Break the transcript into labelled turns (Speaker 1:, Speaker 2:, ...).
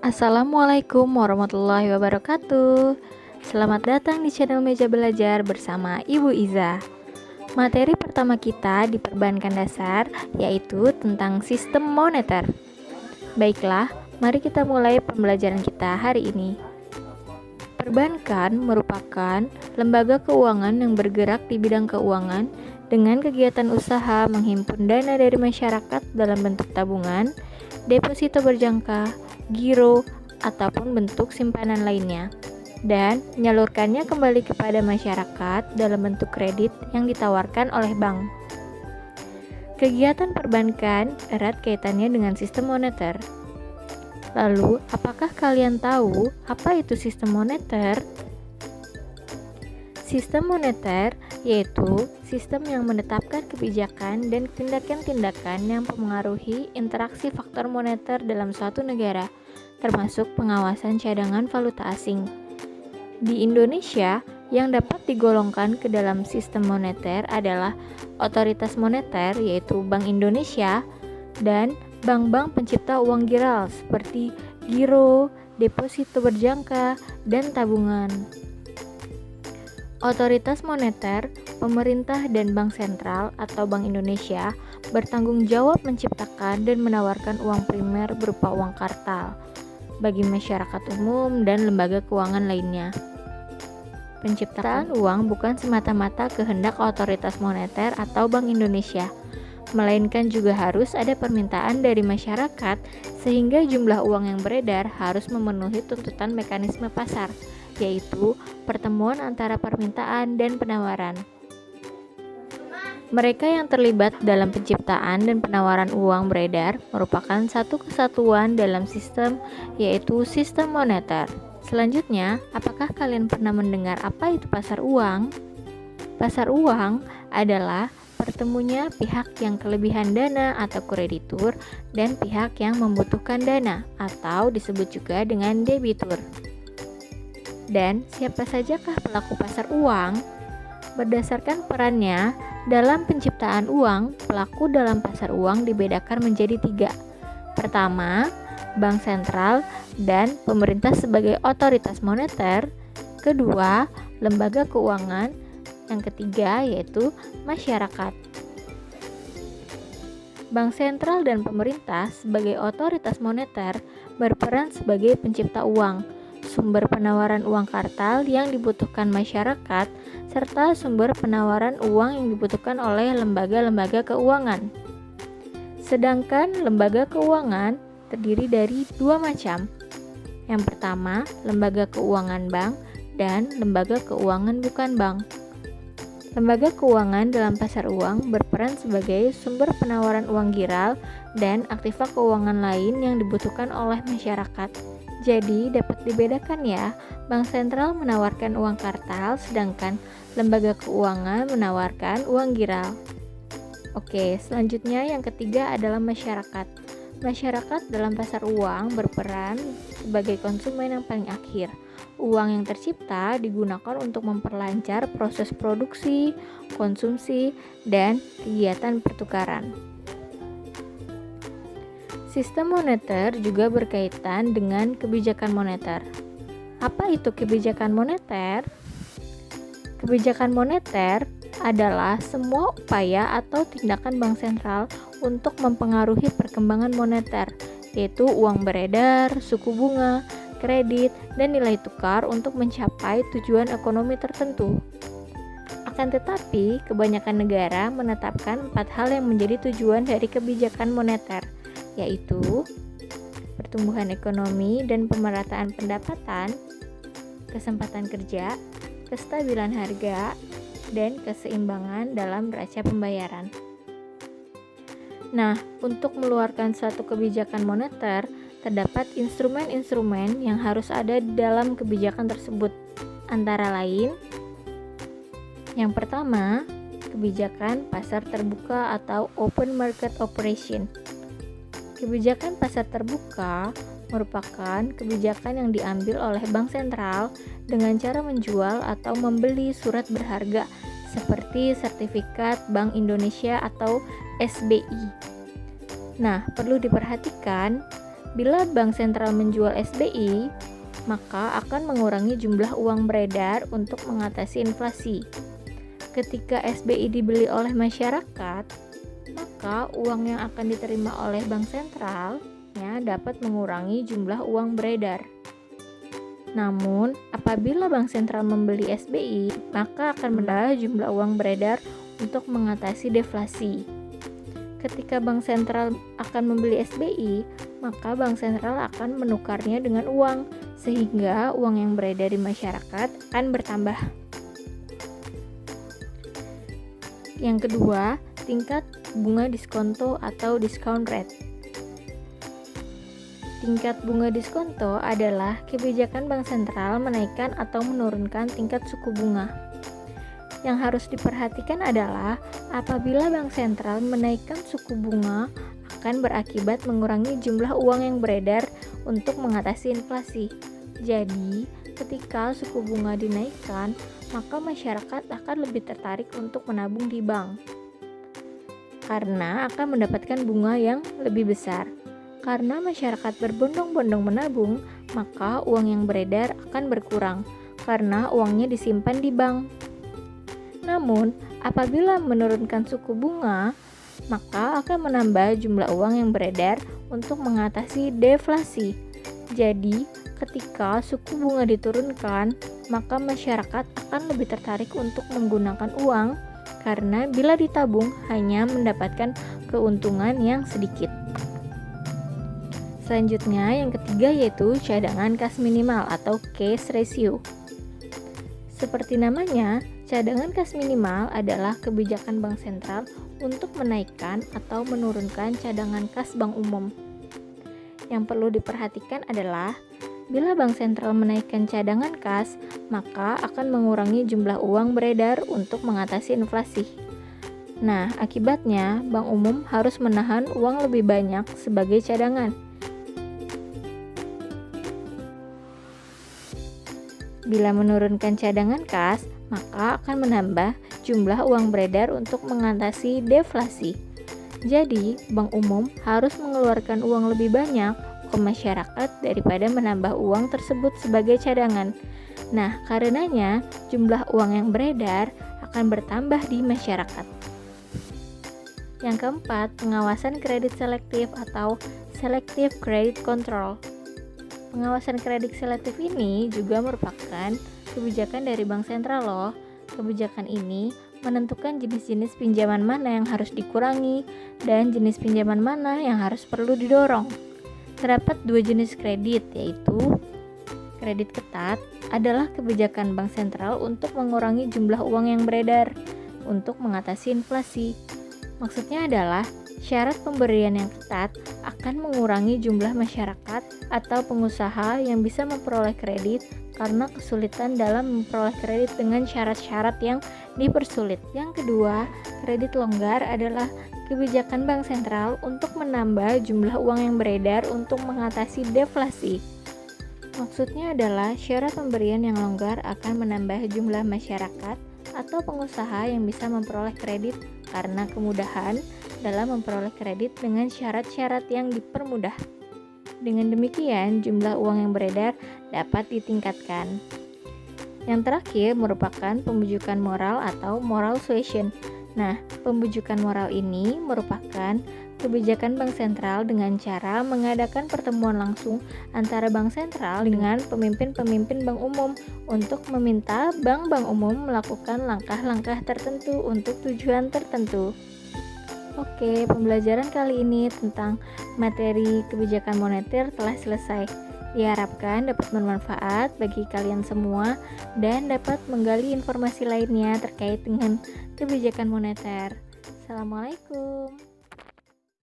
Speaker 1: Assalamualaikum warahmatullahi wabarakatuh. Selamat datang di channel Meja Belajar bersama Ibu Iza. Materi pertama kita di perbankan dasar yaitu tentang sistem moneter. Baiklah, mari kita mulai pembelajaran kita hari ini. Perbankan merupakan lembaga keuangan yang bergerak di bidang keuangan dengan kegiatan usaha menghimpun dana dari masyarakat dalam bentuk tabungan, deposito berjangka, giro, ataupun bentuk simpanan lainnya, dan menyalurkannya kembali kepada masyarakat dalam bentuk kredit yang ditawarkan oleh bank. Kegiatan perbankan erat kaitannya dengan sistem moneter. Lalu, apakah kalian tahu apa itu sistem moneter? Sistem moneter yaitu sistem yang menetapkan kebijakan dan tindakan-tindakan yang mempengaruhi interaksi faktor moneter dalam suatu negara, termasuk pengawasan cadangan valuta asing. Di Indonesia, yang dapat digolongkan ke dalam sistem moneter adalah otoritas moneter yaitu Bank Indonesia dan bank-bank pencipta uang giral seperti giro, deposito berjangka, dan tabungan. Otoritas moneter, pemerintah dan bank sentral atau Bank Indonesia bertanggung jawab menciptakan dan menawarkan uang primer berupa uang kartal bagi masyarakat umum dan lembaga keuangan lainnya. Penciptaan uang bukan semata-mata kehendak otoritas moneter atau Bank Indonesia, melainkan juga harus ada permintaan dari masyarakat sehingga jumlah uang yang beredar harus memenuhi tuntutan mekanisme pasar, yaitu pertemuan antara permintaan dan penawaran. Mereka yang terlibat dalam penciptaan dan penawaran uang beredar merupakan satu kesatuan dalam sistem, yaitu sistem moneter. Selanjutnya, apakah kalian pernah mendengar apa itu pasar uang? Pasar uang adalah pertemunya pihak yang kelebihan dana atau kreditur dan pihak yang membutuhkan dana atau disebut juga dengan debitur. Dan siapa sajakah pelaku pasar uang? Berdasarkan perannya dalam penciptaan uang, pelaku dalam pasar uang dibedakan menjadi 3. Pertama, bank sentral dan pemerintah sebagai otoritas moneter. Kedua, lembaga keuangan. Yang ketiga yaitu masyarakat. Bank sentral dan pemerintah sebagai otoritas moneter berperan sebagai pencipta uang, sumber penawaran uang kartal yang dibutuhkan masyarakat, serta sumber penawaran uang yang dibutuhkan oleh lembaga-lembaga keuangan. Sedangkan lembaga keuangan terdiri dari 2 macam. Yang pertama, lembaga keuangan bank dan lembaga keuangan bukan bank. Lembaga keuangan dalam pasar uang berperan sebagai sumber penawaran uang giral dan aktiva keuangan lain yang dibutuhkan oleh masyarakat. Jadi dapat dibedakan ya, bank sentral menawarkan uang kartal sedangkan lembaga keuangan menawarkan uang giral. Oke, selanjutnya yang ketiga adalah masyarakat. Masyarakat dalam pasar uang berperan sebagai konsumen yang paling akhir. Uang yang tercipta digunakan untuk memperlancar proses produksi, konsumsi, dan kegiatan pertukaran. Sistem moneter juga berkaitan dengan kebijakan moneter. Apa itu kebijakan moneter? Kebijakan moneter adalah semua upaya atau tindakan bank sentral untuk mempengaruhi perkembangan moneter, yaitu uang beredar, suku bunga, kredit, dan nilai tukar untuk mencapai tujuan ekonomi tertentu. Akan tetapi, kebanyakan negara menetapkan 4 hal yang menjadi tujuan dari kebijakan moneter, yaitu pertumbuhan ekonomi dan pemerataan pendapatan, kesempatan kerja, kestabilan harga, dan keseimbangan dalam neraca pembayaran. Nah, untuk mengeluarkan suatu kebijakan moneter, terdapat instrumen-instrumen yang harus ada dalam kebijakan tersebut. Antara lain, yang pertama, kebijakan pasar terbuka atau open market operation. Kebijakan pasar terbuka merupakan kebijakan yang diambil oleh bank sentral dengan cara menjual atau membeli surat berharga seperti sertifikat Bank Indonesia atau SBI. Nah, perlu diperhatikan Bila bank sentral menjual SBI, maka akan mengurangi jumlah uang beredar untuk mengatasi inflasi. Ketika SBI dibeli oleh masyarakat, maka uang yang akan diterima oleh bank sentral dapat mengurangi jumlah uang beredar. Namun, apabila bank sentral membeli SBI, maka akan menambah jumlah uang beredar untuk mengatasi deflasi. Ketika bank sentral akan membeli SBI, maka bank sentral akan menukarnya dengan uang, sehingga uang yang beredar di masyarakat akan bertambah. Yang kedua, tingkat bunga diskonto atau discount rate. Tingkat bunga diskonto adalah kebijakan bank sentral menaikkan atau menurunkan tingkat suku bunga. Yang harus diperhatikan adalah apabila bank sentral menaikkan suku bunga akan berakibat mengurangi jumlah uang yang beredar untuk mengatasi inflasi. Jadi, ketika suku bunga dinaikkan, maka masyarakat akan lebih tertarik untuk menabung di bank karena akan mendapatkan bunga yang lebih besar. Karena masyarakat berbondong-bondong menabung, maka uang yang beredar akan berkurang karena uangnya disimpan di bank. Namun, apabila menurunkan suku bunga, maka akan menambah jumlah uang yang beredar untuk mengatasi deflasi. Jadi, ketika suku bunga diturunkan, maka masyarakat akan lebih tertarik untuk menggunakan uang karena bila ditabung hanya mendapatkan keuntungan yang sedikit. Selanjutnya, yang ketiga yaitu cadangan kas minimal atau cash ratio. Seperti namanya, cadangan kas minimal adalah kebijakan bank sentral untuk menaikkan atau menurunkan cadangan kas bank umum. Yang perlu diperhatikan adalah bila bank sentral menaikkan cadangan kas, maka akan mengurangi jumlah uang beredar untuk mengatasi inflasi. Nah, akibatnya bank umum harus menahan uang lebih banyak sebagai cadangan. Bila menurunkan cadangan kas, maka akan menambah jumlah uang beredar untuk mengatasi deflasi. Jadi, bank umum harus mengeluarkan uang lebih banyak ke masyarakat daripada menambah uang tersebut sebagai cadangan. Nah, karenanya jumlah uang yang beredar akan bertambah di masyarakat. Yang keempat, pengawasan kredit selektif atau selective credit control. Pengawasan kredit selektif ini juga merupakan kebijakan dari bank sentral loh. Kebijakan ini menentukan jenis-jenis pinjaman mana yang harus dikurangi dan jenis pinjaman mana yang harus perlu didorong. Terdapat dua jenis kredit, yaitu kredit ketat adalah kebijakan bank sentral untuk mengurangi jumlah uang yang beredar untuk mengatasi inflasi. Maksudnya adalah syarat pemberian yang ketat akan mengurangi jumlah masyarakat atau pengusaha yang bisa memperoleh kredit karena kesulitan dalam memperoleh kredit dengan syarat-syarat yang dipersulit. Yang kedua, kredit longgar adalah kebijakan bank sentral untuk menambah jumlah uang yang beredar untuk mengatasi deflasi. Maksudnya adalah syarat pemberian yang longgar akan menambah jumlah masyarakat atau pengusaha yang bisa memperoleh kredit karena kemudahan dalam memperoleh kredit dengan syarat-syarat yang dipermudah. Dengan demikian, jumlah uang yang beredar dapat ditingkatkan. Yang terakhir merupakan pembujukan moral atau moral suasion. Nah, pembujukan moral ini merupakan kebijakan bank sentral dengan cara mengadakan pertemuan langsung antara bank sentral dengan pemimpin-pemimpin bank umum untuk meminta bank-bank umum melakukan langkah-langkah tertentu untuk tujuan tertentu. Oke, pembelajaran kali ini tentang materi kebijakan moneter telah selesai. Diharapkan dapat bermanfaat bagi kalian semua dan dapat menggali informasi lainnya terkait dengan kebijakan moneter. Assalamualaikum.